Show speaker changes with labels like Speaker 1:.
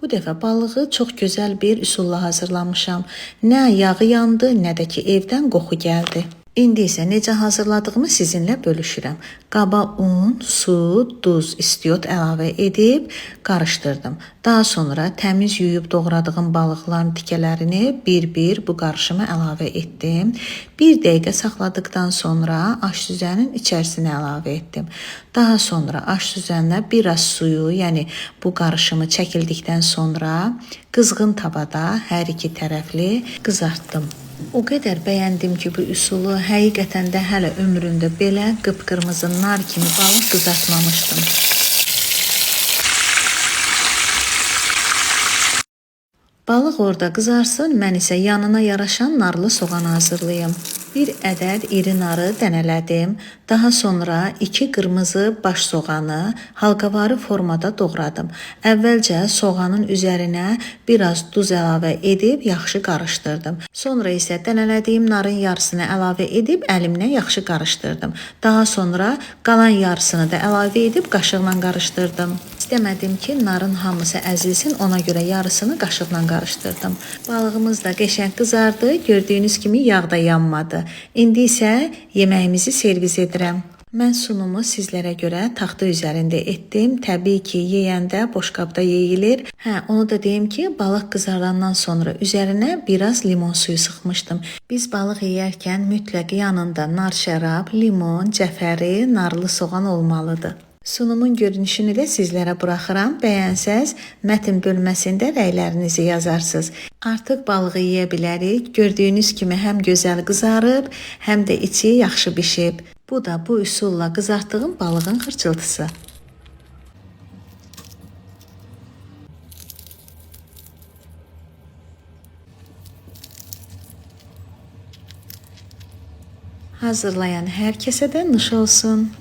Speaker 1: Bu dəfə balığı çox gözəl bir üsulla hazırlamışam. Nə yağı yandı, nə də ki evdən qoxu gəldi. İndi isə necə hazırladığımı sizinlə bölüşürəm. Qaba un, su, duz, istiot əlavə edib qarışdırdım. Daha sonra təmiz yuyub doğradığım balıqların tikələrini bir-bir bu qarışıma əlavə etdim. 1 dəqiqə saxladıkdan sonra aş süzənin içərisinə əlavə etdim. Daha sonra aş süzənə biraz suyu, yəni bu qarışımı çəkildikdən sonra qızğın tavada hər iki tərəfli qızartdım. O qədər bəyəndim ki, bu üsulu həqiqətən də hələ ömrümdə belə qıpqırmızı nar kimi balıq qızartmamışdım. Balıq orada qızarsın, mən isə yanına yaraşan narlı soğan hazırlayım. 1 ədəd iri narı dənələdim. Daha sonra 2 qırmızı baş soğanı halqavarı formada doğradım. Əvvəlcə soğanın üzərinə biraz duz əlavə edib yaxşı qarışdırdım. Sonra isə dənələdiyim narın yarısını əlavə edib əlimlə yaxşı qarışdırdım. Daha sonra qalan yarısını da əlavə edib qaşıqla qarışdırdım. İstəmədim ki, narın hamısı əzilsin, ona görə yarısını qaşıqla qarışdırdım. Balığımız da qəşəng qızardı, gördüyünüz kimi yağ da yanmadı. İndi isə yeməyimizi servis edirəm. Mən sunumu sizlərə görə taxta üzərində etdim. Təbii ki, yeyəndə boşqabda yeyilir. Onu da deyim ki, balıq qızardandan sonra üzərinə biraz limon suyu sıxmışdım. Biz balıq yeyərkən mütləq yanında nar şərab, limon, cəfəri, narlı soğan olmalıdır. Sunumun görünüşünü də sizlərə buraxıram. Bəyənsəz, mətn bölməsində rəylərinizi yazarsınız. Artıq balığı yeyə bilərik. Gördüyünüz kimi həm gözəl qızarıb, həm də içi yaxşı bişib. Bu da bu üsulla qızartdığım balığın xırçıltısı. Hazırlayan hər kəsə də nuş olsun.